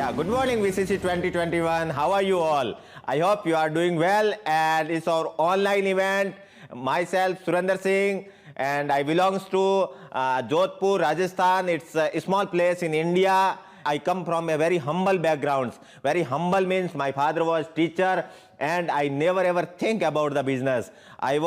Yeah, good morning VCC 2021. How are you all? I hope you are doing well, and it's our online event. Myself, Surinder Singh, and I belongs to Jodhpur, Rajasthan. It's a small place in India. I come from a very humble background. Very humble means my father was teacher, and I never ever think about the business. I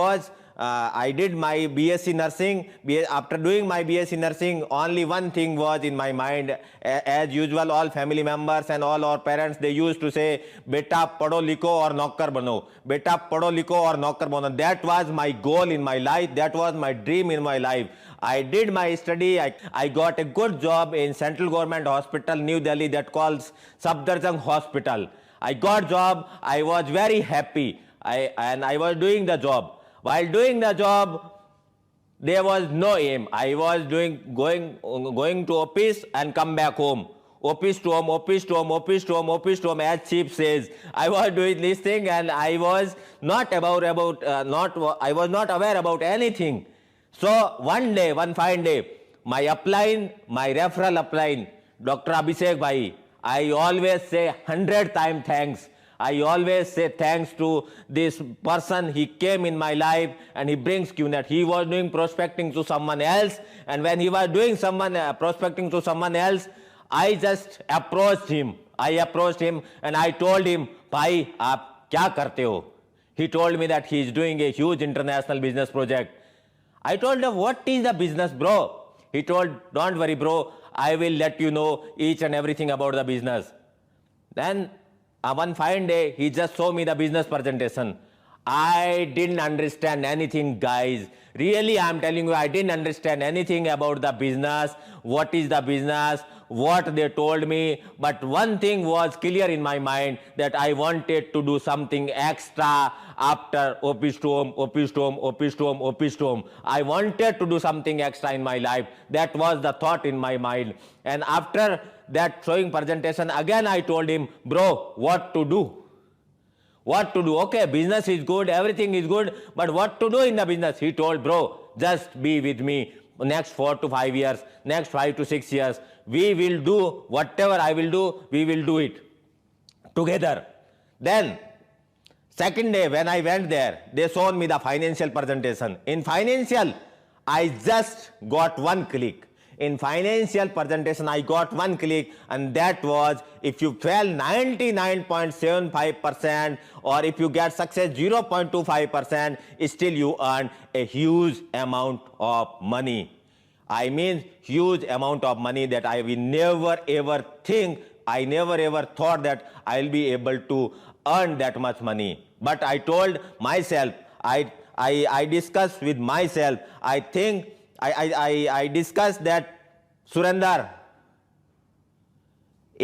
did my BSc nursing. After doing my BSc nursing, only one thing was in my mind. As usual, all family members and all our parents, they used to say, "Beta padho likho aur naukar bano. Beta padho likho aur naukar bano." That was my goal in my life. That was my dream in my life. I did my study. I got a good job in Central Government Hospital, New Delhi, that calls Safdarjung Hospital. I got job. I was very happy. I was doing the job. While doing the job, there was no aim. I was going to office and come back home. Office to home, office to home, office to home, office to home, as chief says. I was doing this thing, and I was not aware about anything. So one fine day, my referral upline, Dr. Abhishek Bhai, I always say 100 times thanks. I always say thanks to this person. He came in my life and he brings QNet. He was doing prospecting to someone else, and when he was doing prospecting to someone else, I just approached him. And I told him, "Bhai, aap kya karte ho?" He told me that he is doing a huge international business project. I told him, "What is the business, bro?" He told, "Don't worry, bro. I will let you know each and everything about the business." Then one fine day, he just showed me the business presentation. I didn't understand anything, guys. Really, I'm telling you, I didn't understand anything about the business. What is the business? What they told me. But one thing was clear in my mind, that I wanted to do something extra after office to home, office to home, office to home, office to home. I wanted to do something extra in my life. That was the thought in my mind. And after that showing presentation, again I told him, "Bro, what to do? What to do? Okay, business is good, everything is good, but what to do in the business?" He told, "Bro, just be with me next 4 to 5 years, next 5 to 6 years. We will do whatever I will do, we will do it together." Then, second day when I went there, they showed me the financial presentation. In financial, I just got one click. In financial presentation, I got one click, and that was, if you fail 99.75% or if you get success 0.25%, still you earn a huge amount of money. I mean, huge amount of money that I will never ever think, I never ever thought that I'll be able to earn that much money. But I told myself, I discussed with myself, I discussed that, "Surinder,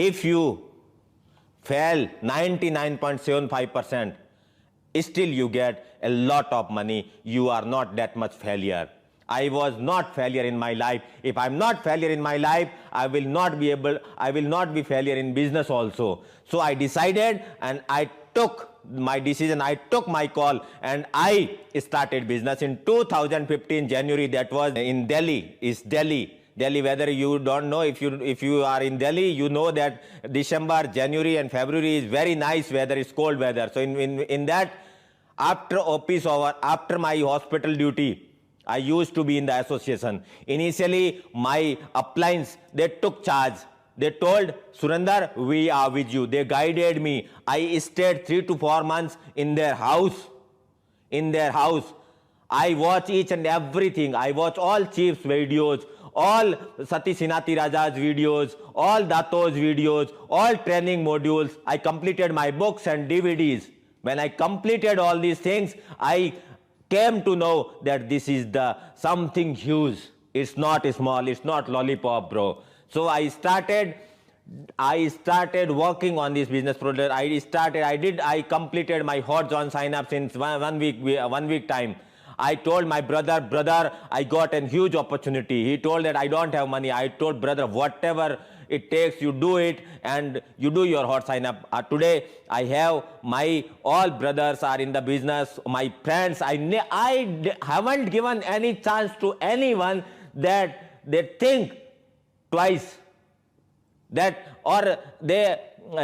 if you fail 99.75%, still you get a lot of money. You are not that much failure." I was not failure in my life. If I'm not failure in my life, I will not be failure in business also. So I decided, and I took my decision, I took my call, and I started business in 2015 January. That was in Delhi. It's Delhi. Whether you don't know, if you are in Delhi, you know that December, January and February is very nice weather, it's cold weather. So in that, after office hour, after my hospital duty, I used to be in the association. Initially, my uplines, they took charge. They told, "Surinder, we are with you." They guided me. I stayed 3 to 4 months in their house. I watch each and everything. I watch all chiefs' videos, all Sati Sinati Raja's videos, all Dato's videos, all training modules. I completed my books and DVDs. When I completed all these things, I came to know that this is something huge. It's not small. It's not lollipop, bro. So I started working on this business project. I completed my hot zone sign up since one week time. I told my brother, I got a huge opportunity. He told that I don't have money. I told, "Brother, whatever it takes, you do it, and you do your hot sign up." Today, I have all brothers are in the business. My friends, I haven't given any chance to anyone that they think twice that or they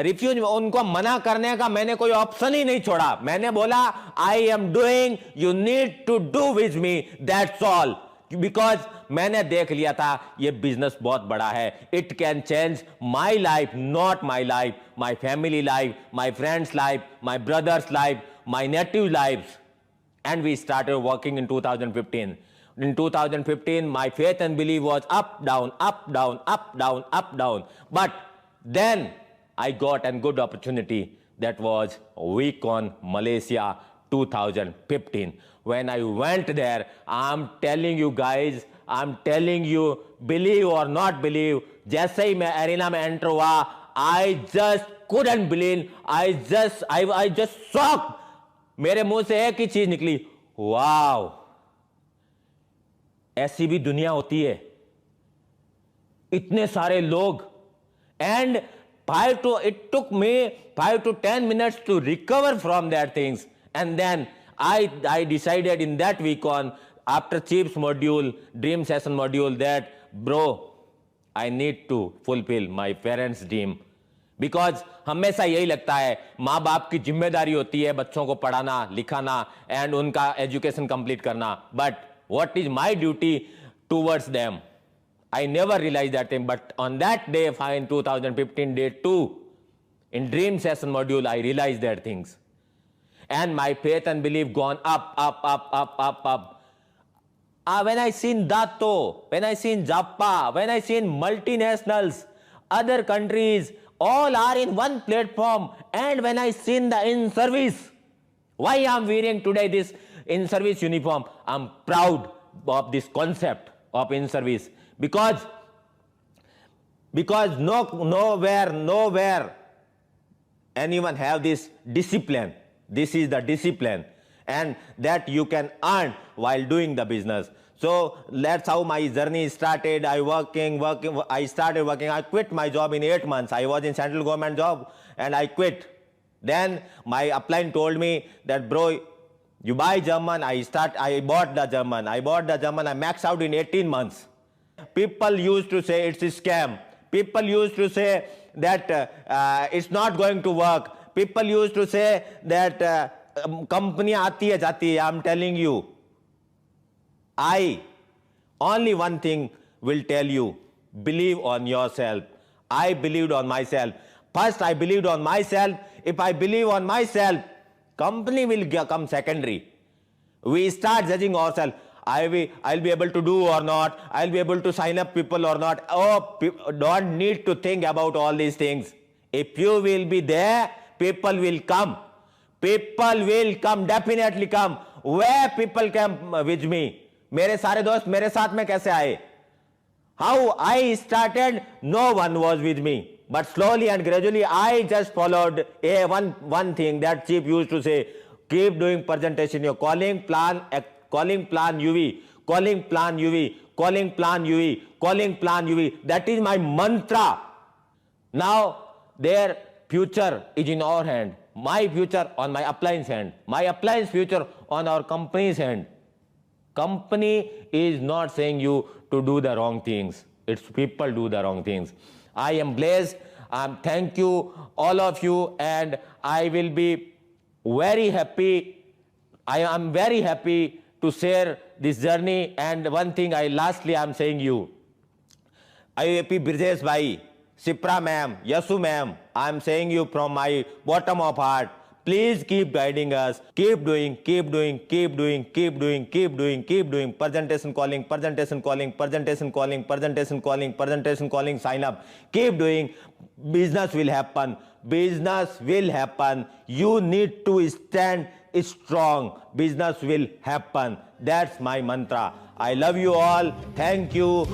refuse, उनको मना करने का मैंने कोई option ही नहीं छोड़ा. मैंने बोला I am doing, you need to do with me, that's all. Because मैंने देख लिया था ये बिजनेस बहुत बड़ा है. It can change my life, not my life, my family life, my friends life, my brothers life, my native life. And we started working in 2015. In 2015, my faith and belief was up, down, up, down, up, down, up, down. But then I got a good opportunity. That was Weekon Malaysia 2015. When I went there, I'm telling you guys, I'm telling you, believe or not believe, जैसे ही मैं arena में enter हुआ, I just couldn't believe, I just shocked. मेरे मुंह से एक ही चीज निकली, वाव, ऐसी भी दुनिया होती है, इतने सारे लोग. And it took me 5 to 10 minutes to recover from that things. And then I decided in that week on, after Chief's module, dream session module, that bro, I need to fulfill my parents' dream. Because हमेशा यही लगता है, माँ बाप की जिम्मेदारी होती है बच्चों को पढ़ाना लिखाना एंड उनका एजुकेशन कंप्लीट करना. But what is my duty towards them? I never realize that thing. But on that day, fine 2015 day 2, in dream session module, I realized that things. And my faith and belief gone up, up, up, up, up, up. When I seen Dato, when I seen Jappa, when I seen multinationals, other countries, all are in one platform. And when I seen the in-service, why I'm wearing today this in-service uniform? I'm proud of this concept of in-service. Because nowhere anyone have this discipline. This is the discipline, and that you can earn while doing the business. So that's how my journey started. I started working. I quit my job in 8 months. I was in central government job and I quit. Then my upline told me that, bro, you buy German. I bought the German. I maxed out in 18 months. People used to say it's a scam. People used to say that it's not going to work. People used to say that company aati hai jati hai. I'm telling you, I only one thing will tell you: believe on yourself. I believed on myself. First, I believed on myself. If I believe on myself, company will come secondary. We start judging ourselves. I'll be able to do or not. I'll be able to sign up people or not. Oh, don't need to think about all these things. If you will be there, people will come. People will come, definitely come. Where people came with me? मेरे सारे दोस्त मेरे साथ में कैसे आए? How I started, no one was with me. But slowly and gradually, I just followed one thing that Chief used to say: keep doing presentation. Your calling plan UV, calling plan UV, calling plan UV, calling plan UV. That is my mantra. Now their future is in our hand. My future on my upline's hand. My upline's future on our company's hand. Company is not saying you to do the wrong things. It's people do the wrong things. I am blessed. Thank you, all of you, and I will be very happy. I am very happy to share this journey. And one thing lastly I'm saying you, IAP Birjesh Bhai, Sipra ma'am, Yasu ma'am, I'm saying you from my bottom of heart, please keep guiding us. Keep doing. Presentation calling, sign up. Keep doing. Business will happen. You need to stand strong. Business will happen. That's my mantra. I love you all. Thank you.